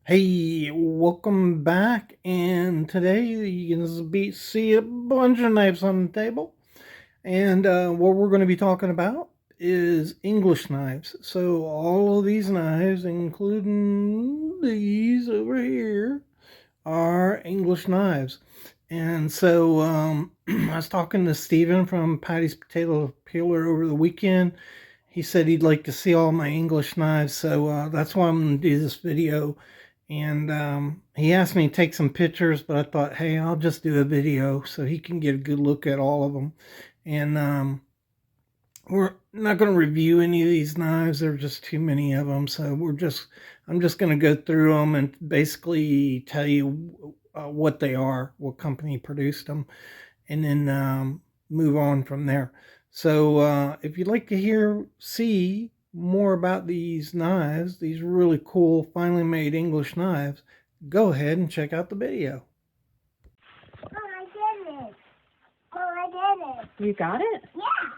Hey, welcome back, and today you can see a bunch of knives on the table, and what we're going to be talking about is English knives. So all of these knives, including these over here, are English knives. And so I was talking to Steven from Patty's Potato Peeler over the weekend. He said he'd like to see all my English knives, so that's why I'm going to do this video. And he asked me to take some pictures, but I thought, hey, I'll just do a video so he can get a good look at all of them. And we're not going to review any of these knives. There are just too many of them. So I'm just going to go through them and basically tell you what they are, what company produced them, and then move on from there. So if you'd like to see more about these knives, these really cool, finely made English knives, go ahead and check out the video. Oh, I did it. Oh, I did it. You got it? Yeah.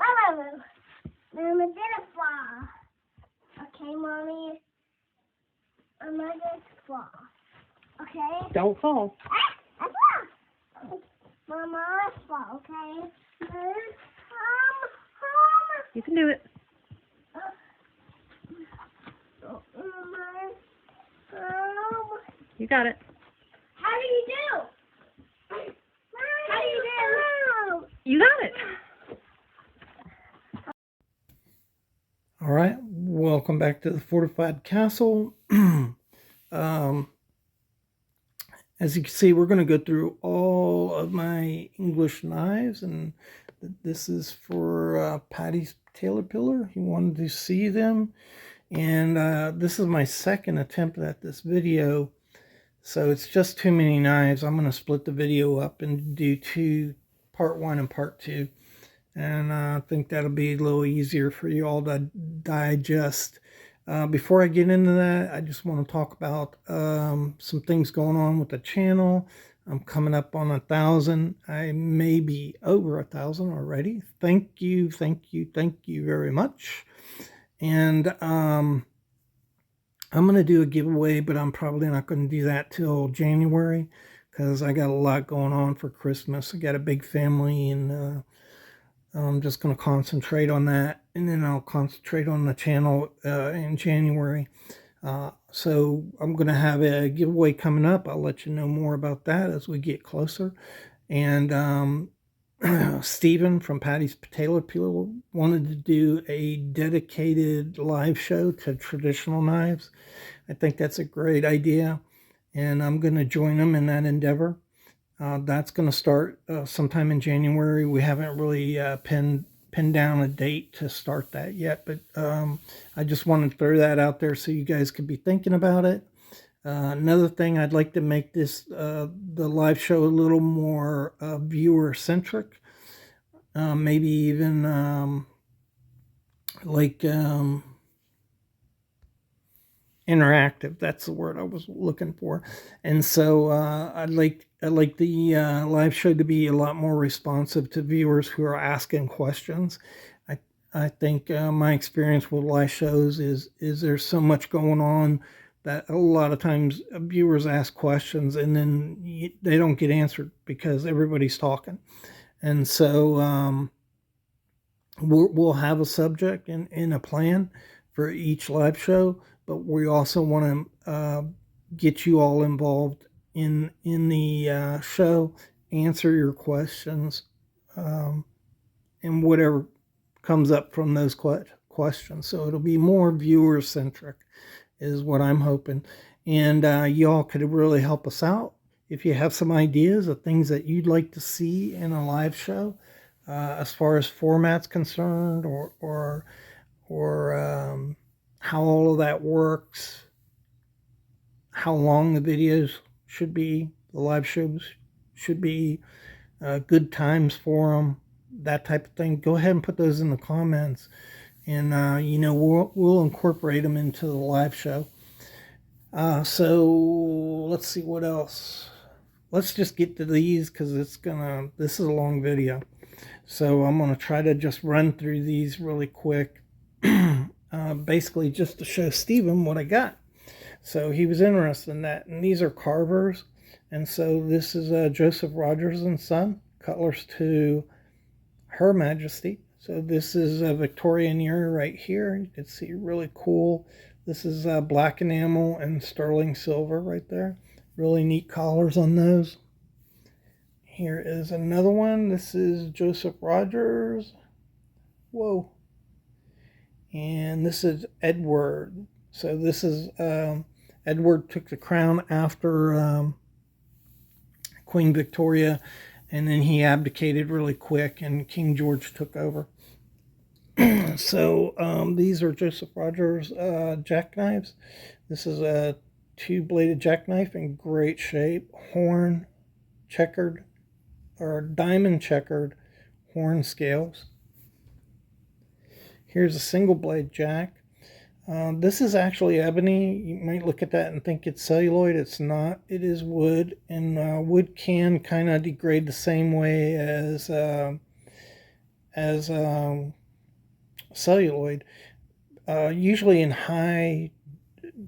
Oh, Mama did it fall. Okay, Mommy. I'm going to fall. Okay? Don't fall. Ah, I fall. Mama, I fall, okay? You can do it. You got it. How do you do? How do you do? You got it. All right, welcome back to the Fortified Castle. As you can see, we're going to go through all of my English knives, and this is for Patty's Tailor Pillar. He wanted to see them, and this is my second attempt at this video, so it's just too many knives. I'm going to split the video up and do part 1 and part 2, and I think that'll be a little easier for you all to digest. Before I get into that, I just want to talk about some things going on with the channel. I'm coming up on 1,000. I may be over 1,000 already. Thank you very much. And I'm going to do a giveaway, but I'm probably not going to do that till January because I got a lot going on for Christmas. I got a big family, and I'm just going to concentrate on that, and then I'll concentrate on the channel in January. So I'm going to have a giveaway coming up. I'll let you know more about that as we get closer. And Steven from Patty's Potato Peeler wanted to do a dedicated live show to traditional knives. I think that's a great idea, and I'm going to join him in that endeavor. That's going to start sometime in January. We haven't really pinned down a date to start that yet, but I just wanted to throw that out there so you guys could be thinking about it. Another thing, I'd like to make this the live show a little more viewer centric, maybe even interactive. That's the word I was looking for. And so I'd like the live show to be a lot more responsive to viewers who are asking questions. I think my experience with live shows is there's so much going on that a lot of times viewers ask questions and then they don't get answered because everybody's talking. And so we'll have a subject and a plan for each live show, but we also want to get you all involved in the show, answer your questions, and whatever comes up from those questions. So it'll be more viewer centric is what I'm hoping. And y'all could really help us out if you have some ideas of things that you'd like to see in a live show, as far as format's concerned, or how all of that works, how long the videos should be, the live shows should be, good times for them, that type of thing. Go ahead and put those in the comments, and we'll incorporate them into the live show. So let's see what else. Let's just get to these because this is a long video. So I'm going to try to just run through these really quick, basically just to show Stephen what I got. So he was interested in that. And these are carvers. And so this is Joseph Rogers and Son, Cutlers to Her Majesty. So this is a Victorian era right here. You can see really cool. This is black enamel and sterling silver right there. Really neat collars on those. Here is another one. This is Joseph Rogers. Whoa. And this is Edward. So this is Edward took the crown after Queen Victoria, and then he abdicated really quick, and King George took over. So these are Joseph Rogers jackknives. This is a two-bladed jackknife in great shape, horn checkered or diamond checkered horn scales. Here's a single blade jack. This is actually ebony. You might look at that and think it's celluloid. It's not. It is wood, and wood can kind of degrade the same way as celluloid, usually in high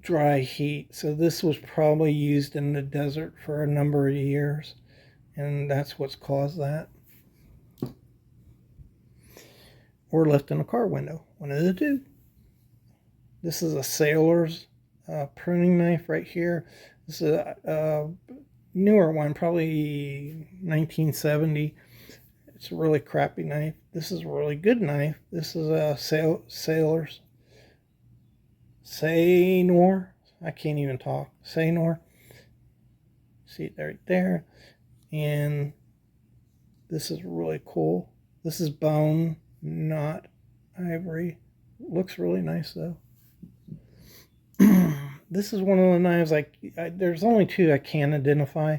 dry heat. So this was probably used in the desert for a number of years, and that's what's caused that. Or left in a car window, one of the two. This is a sailor's pruning knife right here. This is a newer one, probably 1970. It's a really crappy knife. This is a really good knife. This is a sailor's Saynor. I can't even talk. Saynor. See it right there. And this is really cool. This is bone, not ivory. Looks really nice though. This is one of the knives there's only two I can identify.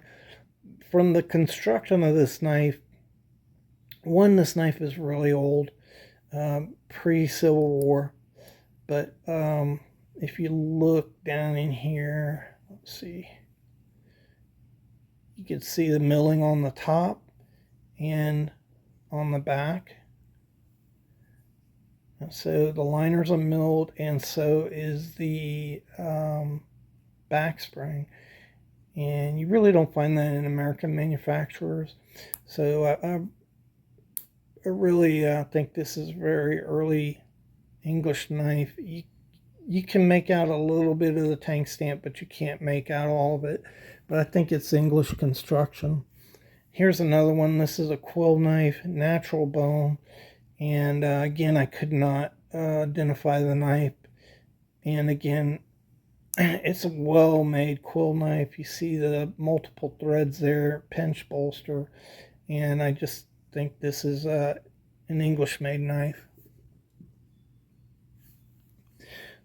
From the construction of this knife, this knife is really old, pre-Civil War. But if you look down in here, let's see, you can see the milling on the top and on the back. And so the liners are milled, and so is the back spring. And you really don't find that in American manufacturers. So I really think this is very early English knife. You can make out a little bit of the tank stamp, but you can't make out all of it. But I think it's English construction. Here's another one. This is a quill knife, natural bone. And again, I could not identify the knife. And again, it's a well-made quill knife. You see the multiple threads there, pinch bolster. And I just think this is an English-made knife.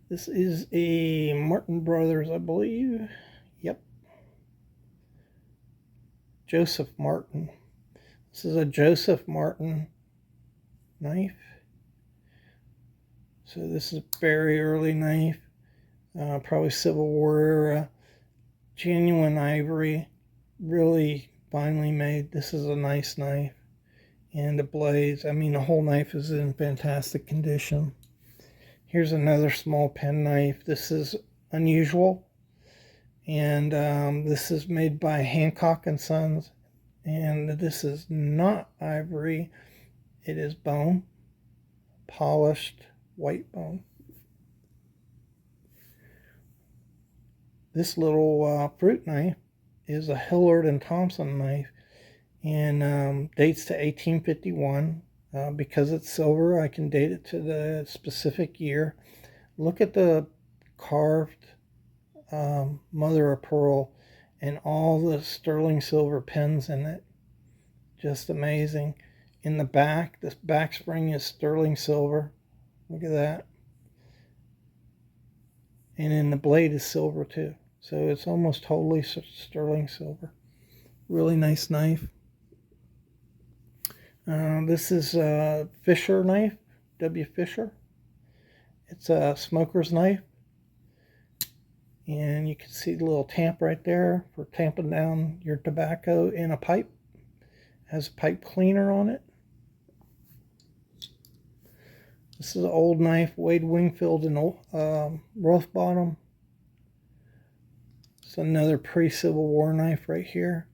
This is a Martin Brothers, I believe. Yep. Joseph Martin. This is a Joseph Martin knife. So this is a very early knife, probably Civil War era, genuine ivory, really finely made. This is a nice knife, and the blades, I mean the whole knife is in fantastic condition. Here's another small pen knife. This is unusual, and this is made by Hancock and Sons, and this is not ivory. It is bone, polished white bone. This little fruit knife is a Hillard and Thompson knife, and dates to 1851. Because it's silver, I can date it to the specific year. Look at the carved mother of pearl and all the sterling silver pins in it. Just amazing. In the back, this back spring is sterling silver. Look at that. And in the blade is silver too. So it's almost totally sterling silver. Really nice knife. This is a Fisher knife, W. Fisher. It's a smoker's knife. And you can see the little tamp right there for tamping down your tobacco in a pipe. It has a pipe cleaner on it. This is an old knife, Wade Wingfield and Rothbottom. It's another pre-Civil War knife right here.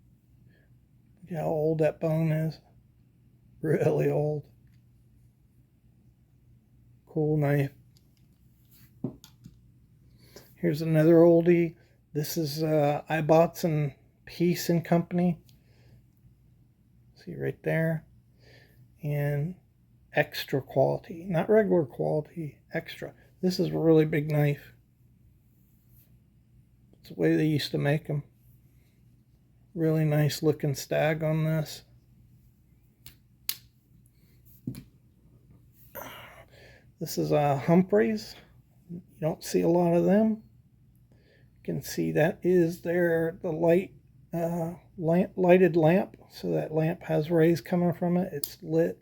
Look how old that bone is. Really old. Cool knife. Here's another oldie. This is Ibots and Peace and Company. See right there. And extra quality. Not regular quality, extra. This is a really big knife. It's the way they used to make them. Really nice looking stag on this. This is Humphreys. You don't see a lot of them. You can see that is the lighted lamp. So that lamp has rays coming from it. It's lit.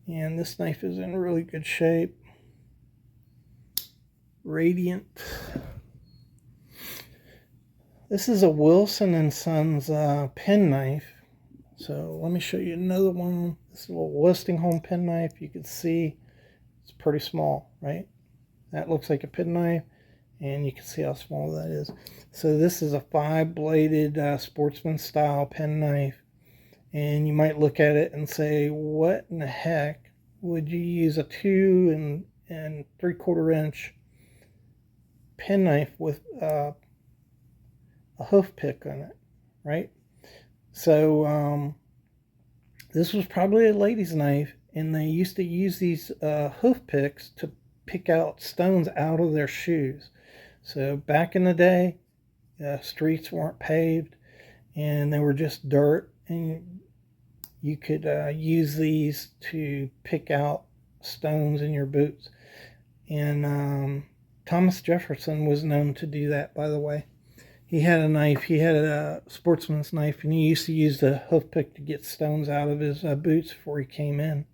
And this knife is in really good shape. Radiant. This is a Wilson and Sons pen knife. So let me show you another one. This little Westinghouse pen knife. You can see it's pretty small, right? That looks like a pen knife, and you can see how small that is. So this is a 5-bladed sportsman style pen knife, and you might look at it and say, what in the heck would you use a 2 3/4 inch pen knife with a hoof pick on it, right? So this was probably a lady's knife, and they used to use these hoof picks to pick out stones out of their shoes. So back in the day, streets weren't paved, and they were just dirt, and you could use these to pick out stones in your boots. And Thomas Jefferson was known to do that, by the way. He had a knife. He had a sportsman's knife, and he used to use the hoof pick to get stones out of his boots before he came in.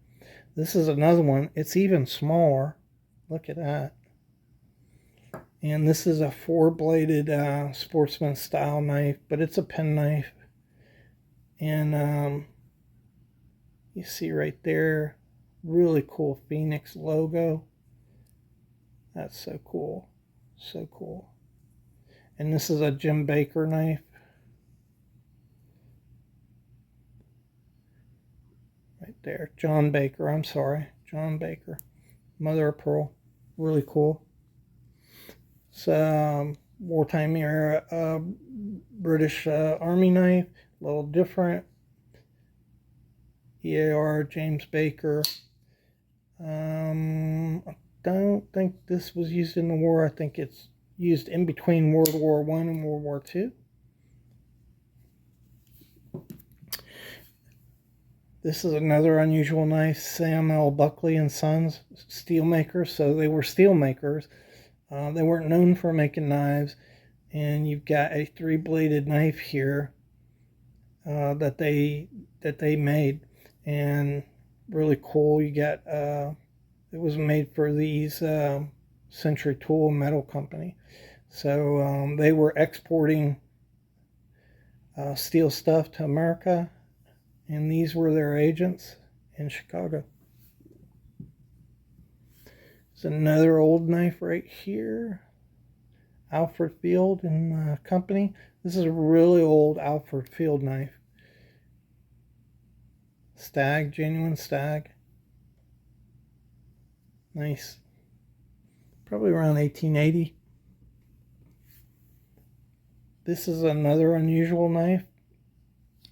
This is another one. It's even smaller. Look at that. And this is a 4-bladed sportsman style knife, but it's a pen knife. And you see right there, really cool Phoenix logo. That's so cool. So cool. And this is a Jim Baker knife. Right there. John Baker, I'm sorry. John Baker. Mother of pearl. Really cool. It's wartime era British Army knife. A little different. EAR James Baker. I don't think this was used in the war. I think it's used in between World War I and World War II. This is another unusual knife, Samuel Buckley and Sons, steel makers. So they were steel makers. They weren't known for making knives. And you've got a 3-bladed knife here that they made, and really cool. You got it was made for these Century Tool Metal Company. So they were exporting steel stuff to America, and these were their agents in Chicago. It's another old knife right here. Alfred Field and Company. This is a really old Alfred Field knife. Stag, genuine stag. Nice. Probably around 1880. This is another unusual knife,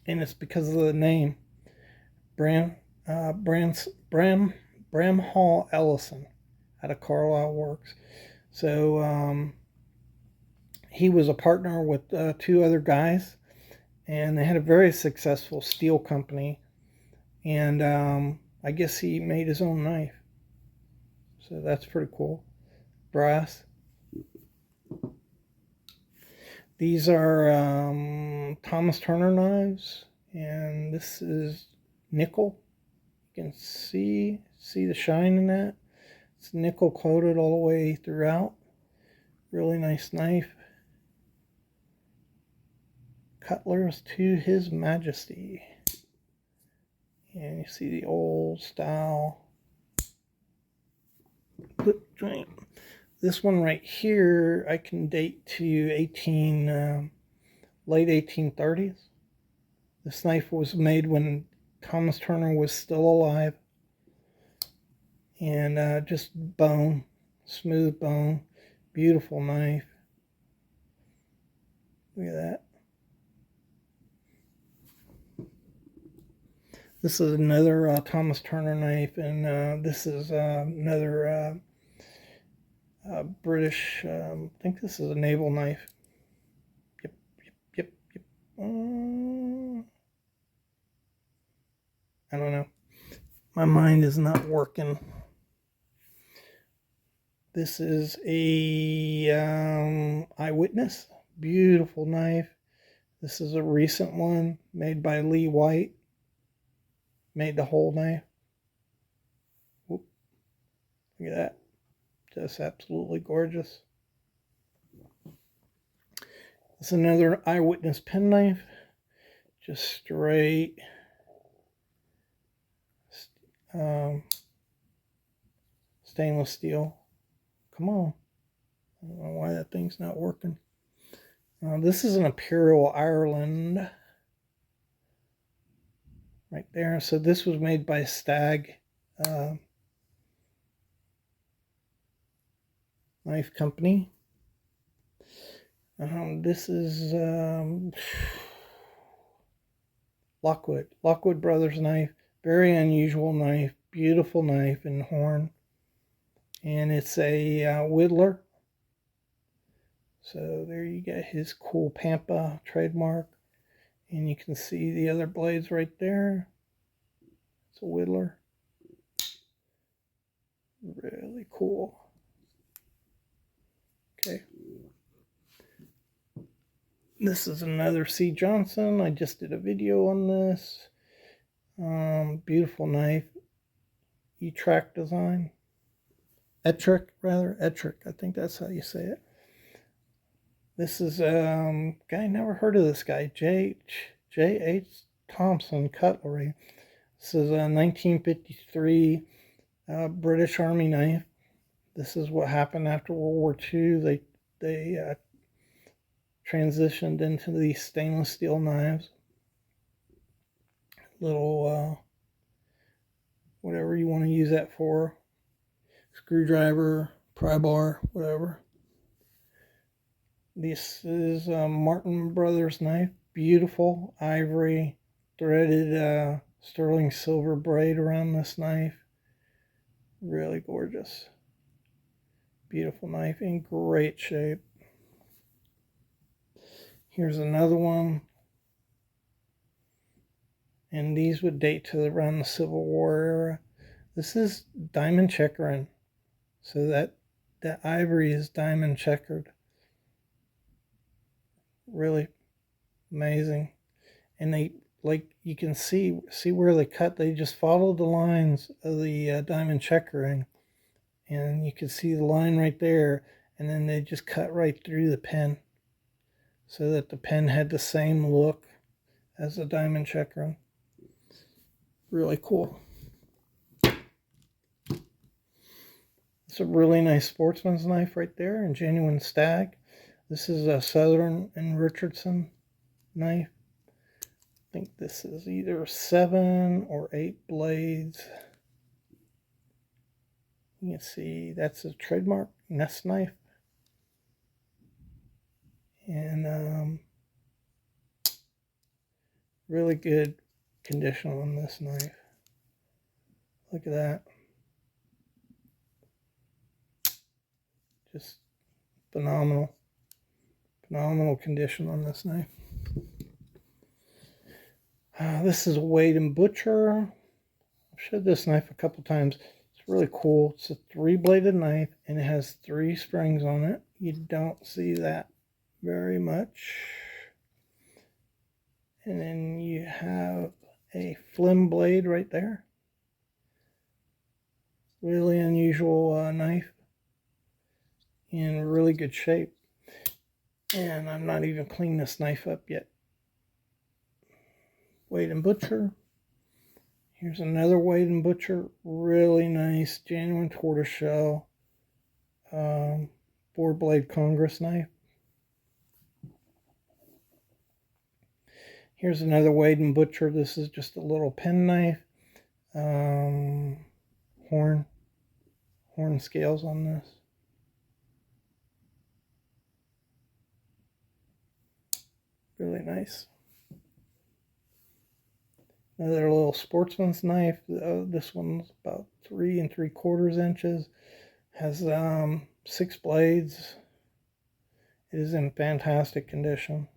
and it's because of the name. Bramhall Ellison out of Carlisle Works. So he was a partner with 2 other guys, and they had a very successful steel company, and I guess he made his own knife. So that's pretty cool. Brass. These are Thomas Turner knives, and this is nickel. You can see the shine in that. It's nickel coated all the way throughout. Really nice knife. Cutlers to His Majesty. And you see the old style This one right here, I can date to late 1830s. This knife was made when Thomas Turner was still alive, and just bone, smooth bone, beautiful knife. Look at that. This is another Thomas Turner knife, and this is another British. I think this is a naval knife. Yep, yep, yep, yep. I don't know. My mind is not working. This is a Eyewitness. Beautiful knife. This is a recent one made by Lee White. Made the whole knife. Whoop. Look at that. Just absolutely gorgeous. It's another Eyewitness penknife. Just straight stainless steel. Come on. I don't know why that thing's not working. This is an Imperial Ireland. Right there. So this was made by Stag Knife Company. This is Lockwood Brothers knife. Very unusual knife. Beautiful knife and horn. And it's a Whittler. So there you get his cool Pampa trademark. And you can see the other blades right there. It's a Whittler. Really cool. Okay. This is another C. Johnson. I just did a video on this. Beautiful knife. E-Track design. Ettrick, rather. Ettrick. I think that's how you say it. This is guy, never heard of this guy. J.H. Thompson Cutlery. This is a 1953 British Army knife. This is what happened after World War II. They transitioned into these stainless steel knives. Little whatever you want to use that for. Screwdriver, pry bar, whatever. This is a Martin Brothers knife. Beautiful ivory threaded sterling silver braid around this knife. Really gorgeous. Beautiful knife in great shape. Here's another one. And these would date to around the Civil War era. This is diamond checkering. So that ivory is diamond checkered. Really amazing. And they, like you can see where they cut. They just followed the lines of the diamond checkering. And you can see the line right there. And then they just cut right through the pen. So that the pen had the same look as the diamond checkering. Really cool. It's a really nice sportsman's knife right there, and genuine Stag. This is a Southern and Richardson knife. I think this is either 7 or 8 blades. You can see that's a trademark Nest knife. And really good condition on this knife. Look at that. Just phenomenal condition on this knife. This is a Wade & Butcher. I've showed this knife a couple times. It's really cool. It's a 3-bladed knife and it has 3 springs on it. You don't see that very much. And then you have a flim blade right there. Really unusual knife. In really good shape. And I'm not even cleaned this knife up yet. Wade & Butcher. Here's another Wade & Butcher. Really nice, genuine tortoiseshell. 4-blade Congress knife. Here's another Wade and Butcher. This is just a little pen knife. Horn scales on this. Really nice. Another little sportsman's knife. This one's about 3 3/4 inches. Has 6 blades. It is in fantastic condition.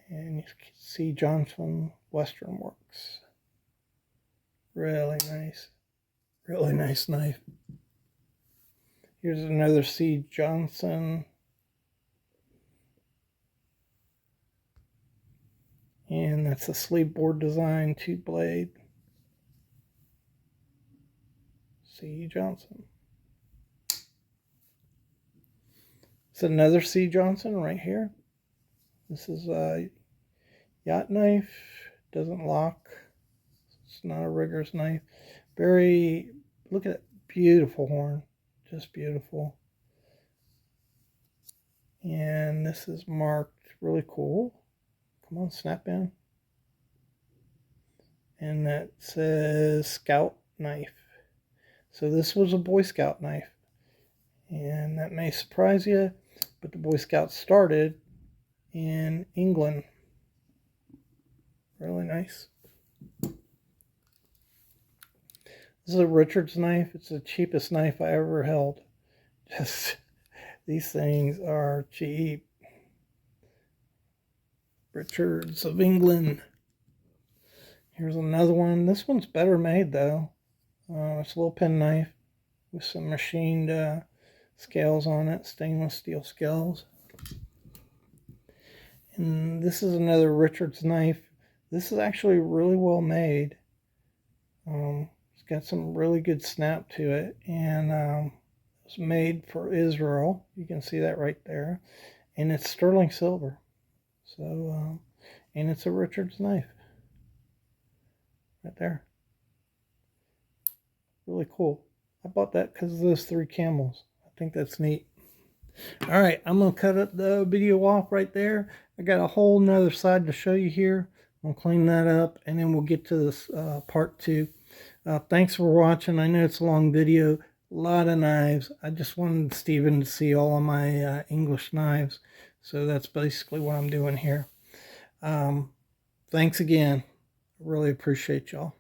And you can see Johnson Western Works. Really nice knife. Here's another C. Johnson. And that's a sleeve board design, 2-blade. C. Johnson. It's another C. Johnson right here. This is a yacht knife. Doesn't lock. It's not a rigger's knife. Look at that beautiful horn. Just beautiful. And this is marked really cool. Come on, snap in. And that says Scout knife. So this was a Boy Scout knife. And that may surprise you, but the Boy Scouts started in England. Really nice. This is a Richards knife. It's the cheapest knife I ever held. Just, these things are cheap. Richards of England. Here's another one. This one's better made though. It's a little pen knife with some machined scales on it, stainless steel scales. And this is another Richards knife. This is actually really well made. It's got some really good snap to it, and it's made for Israel. You can see that right there, and it's sterling silver. So, and it's a Richards knife right there. Really cool. I bought that because of those 3 camels. I think that's neat. All right, I'm going to cut the video off right there. I got a whole nother side to show you here. I'll clean that up, and then we'll get to this part 2. Thanks for watching. I know it's a long video. A lot of knives. I just wanted Stephen to see all of my English knives. So that's basically what I'm doing here. Thanks again. Really appreciate y'all.